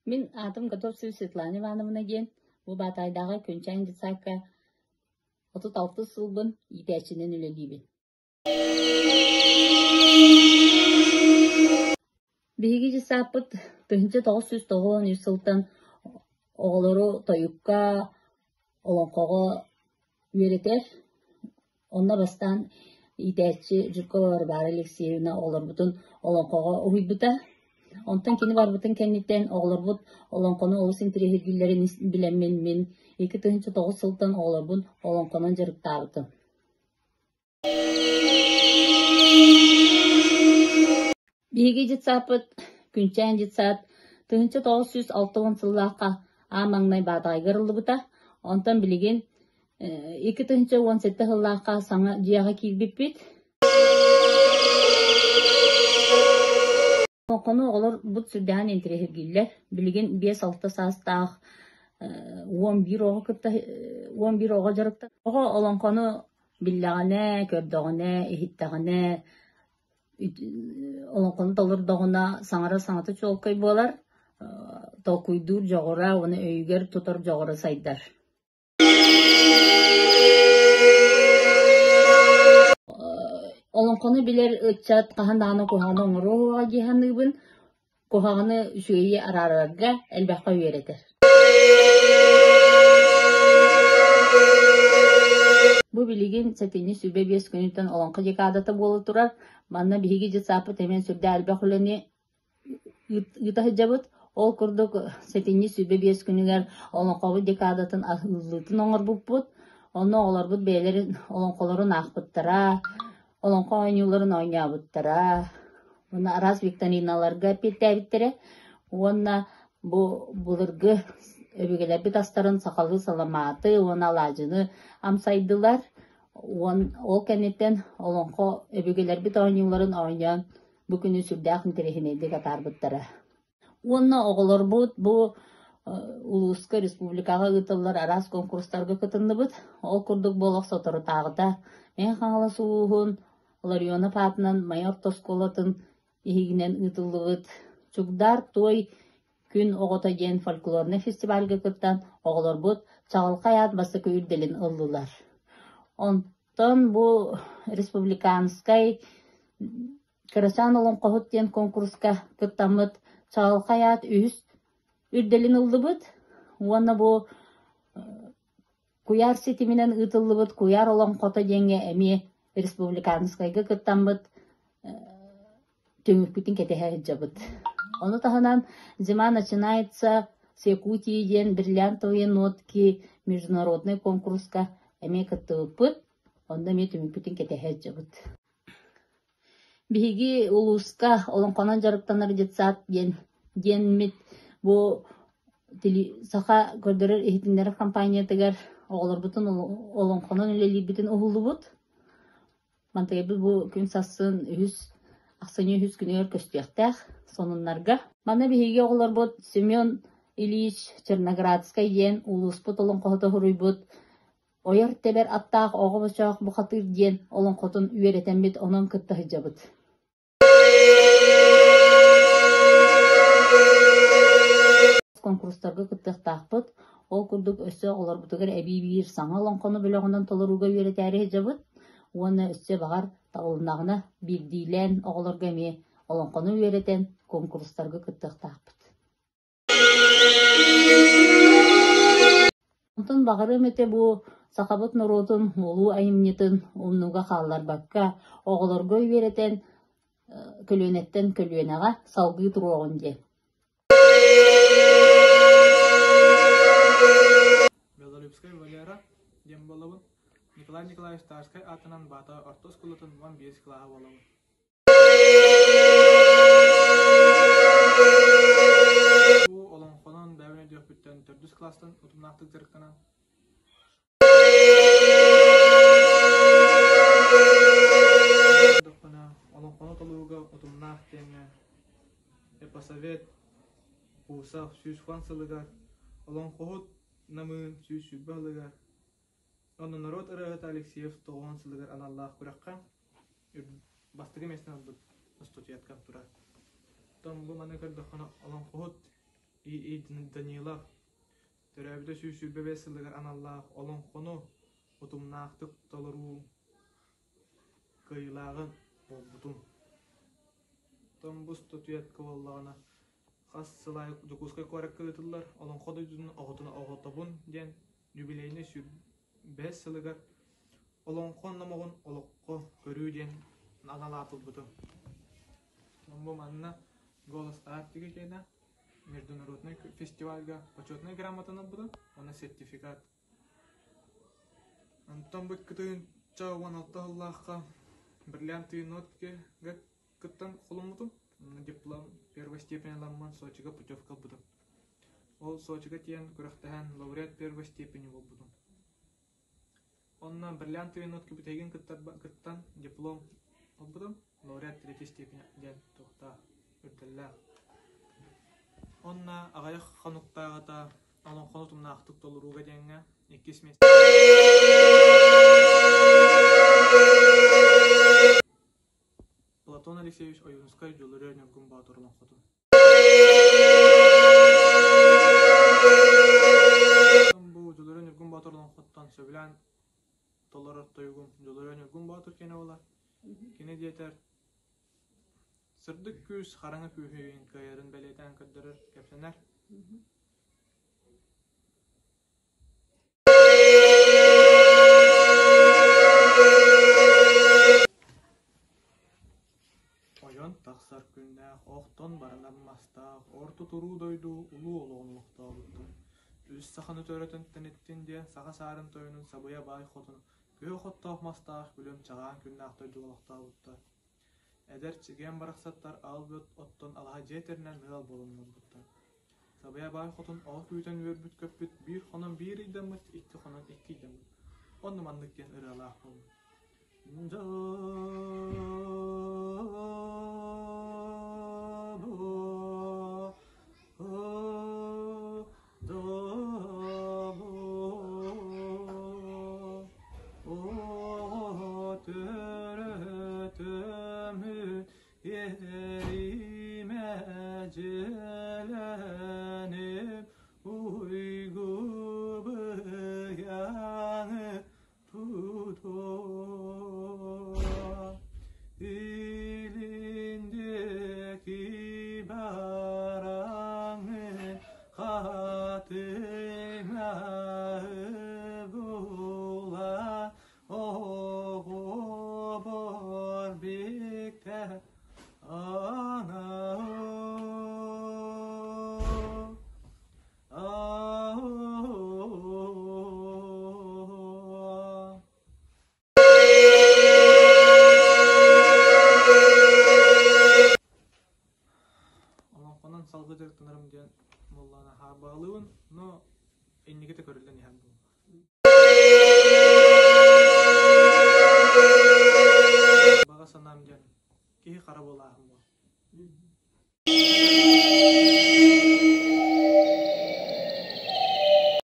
Min adım Готовцев Светлана Ивановна ген. Bu bataydağı könçen gitsakka 36 sılbın итәчинен өлелибин. Биһиги жисаппыт 1990 сылтан оҕолору тойукка олонкоҕо үөретер. Онна бастан итәчи Жиркова Варвара Алексеевна оҕолорбутун олонкоҕо уһуйбута. Онтан кини барбытын кенниттен оҕолорбут олонкону олус интерегиллерин билеммен мен 2009 сылтан оҕолорбун олонконон жарыктаабытын. Биһиги житсаппыт күнчән житсаат 1906 сыллаакка аамаңнай баатайга ырыллыбыта. Онтан билигин 2017 сыллаакка саңа дьиэҕэ киирбиппит. Олонкону оҕолор бут сүрдэһэн интерегиллер билигин 5-6 саастаах 11 оҕо жарыкта. Оҕо олонкону биллэҕинэ, көрдөҕүнэ, иһиttäҕинэ, олонкону толурдоҕуна саҥара саҥата чуолкай буолар, толкуйдуур жоҕора, уону өйүгэр тутар жоҕора сайдар. Олонкону билер ыччат хаһан-дааны куһааны оҥоруоҕа диһанныыбын, куһаҕаны үсүгэйи араарарга элбэххэ үөретэр. Бу билигин сэтини сүбэ 5 күнүттэн олонко декадата буолу турар. Манна биһиги жытсааппыт эмен сүрдэ элбэх үлэни ытаһыдьабыт. Ол курдук сэтини сүбэ 5 күнүгэр олонкобу декадатын ыллыытын оҥорбуппут. Онно оҕолорбут бэйэлэрин олонколорун аахпыттара, олонко ойнууларын ойньаабыттара, уонна араас викториналарга пиэлтээбиттерэ. Уонна булыргы өбүгэлэрбит астарын сахалы саламааты, уонна алаадьыны амсайдылар. Ол кэнниттен олонко өбүгэлэрбит ойнууларын ойньоон бу күнү сүрдээх интерехинейдик атаарбыттара. Уонна оҕолорбут бу улууска республикага ытыллар араас конкурстарга кытынныбыт. Ол курдук буолох соторутаагыта мен хаҥала сууһун Лариона Паатынан майор тоскуолатын иһигинэн ытыллыбыт. Чугдар той күн оҕото диэн фольклорный фестивальга кыттан оҕолорбут чаҕылхаят басы күүрдэлин ыллылар. Онтон бу республиканскай Карасан олонкоһут диэн конкурска кыттаммыт чаҕылхаят үс үрдэлин ыллыбыт. Уонна бу куяр ситиминен ытыллыбыт куяр олонкото диэҥэ эми республиканскайга кыттаммыт төҥүппүтүн кэтэһээджабыт. Ону таһынан зима начинается с Якутии диэн бриллиантовые нотки международный конкурска эми кыттыбыппыт. Онда эми төҥүппүтүн кэтэһээджабыт. Биһиги улууска олонконон жарыктанар дьытсаат диэнмит бу саха көрдөрөр ихитиннер компаниятыгар оҕолорбутун олонконон үлэлиибитин уһуллубут. Мантайбыт бу күн сасын ахсыны 100 күнүгөр көстүөхтээх сонуннарга. Мана биһиги оҕолорбут Семен Ильич Черноградскай диэн улууспут олонкоһото хуруйбут. Ойор тебер аттаах оҕо бочоох бухатыр диэн олонкотун үөретэммит онон кыттаһыдьабыт. Конкурстарга кыттыахтаахпыт. Ол курдук өссө оҕолорбутугар эбии-биир саҥа олонкону бөлөҕүнэн толоруга үөретээриһэдьабыт. Уонна өссө баҕар таҕылынаҕына биирдиилэн оҕолорго эми олонкону үөретэн конкурстарга кыттыахтаахпыт. Онтон баҕарым эте бу сахабыт норуотун улуу айымньытын умнуга хаалларбакка оҕолорго үөретэн көлүөнэттэн көлүөнэҕэ салгыы туруоҕун дии. Белолюбская Валера, Дембаловын, Николай Николаевич Тарскай атынан бата орто скулатын 15 клаға болуын. Бу олонконун бәбіне дөкпүттен 400 кластан утумнактык жарыктанан. Олонкону толууга утумнак теңе эпосовет Усав сүүс фансылыгар олонкоһут намын сүүс сүббалыгар онно народ ырыгыт Алексеев 9 сылыгар аналлах куракка бастыгы местен албыт студияткан тура. Том бу маны көрдөхөнө олонкоһут Данилов төрөбүдө сүүсүлбебе сылыгар аналлаах олон кону утумнаактык толоруу кыйлагын болбутун. Томбус тутуятка боллагана хас сылай жукускай коракка ытыллар олон кодуйдун оготуна оготобун ден юбилейне сүрбес сылыгар олон кон намогун олокко көрүү ден аналаатылбуту. Томбу манна голос артиге жена международный фестивальга почетный грамотаны буду, она сертификат. Антон быть кытын чауан алтахлахка бриллиантый нотке гак кыттан холумуту диплом первой степени ламман Сочига путевка буду. Ол Сочига тиен күрәхтәһән лауреат первой степени бол буду. Онна бриллиантый нотке битеген кыттан диплом бол буду, лауреат третьей степени ден тохта үтелләр. Онна агаяк хануктагата алон ханутумна актык толуруга денге 2 месяц. Платон Алексеевич Оюнскай жолурёнер гумбатурлан хоту. Бу жолурёнер гумбатурлан хоттан сөбүлән толорор тойгум жолурёнер гумбатур кене болар. Кене диетер сырдык күз хараңа күйһүйін кайырын бәлетен көддірір кәпсенер. Ойон тақсар күннәқ, оқтон барынаммастақ, орты тұру дойду, улу олуғынлықта бұлды. Үз сақаны төретін тәнеттен де саға сарын тойының сабыя бай қотын, көй қотта оқмастақ, бүлім чаған күннәқ дойду олықта бұлды. Эдер чиген барақсаттар албыт оттон алға жетерінен мығал болынмыз бұтта. Сабая бай қотын ол күйтен өрбіт көпбіт, бір қонын бір идеміт, ikki қонын ikki идеміт. Оны мандыkken ыралақ болын. Salgıcılıklarım diyen Mollana har bağlığın, no ennikete körülden ihan bu. Bağa sanam diyen, kihi kara bolağım bu.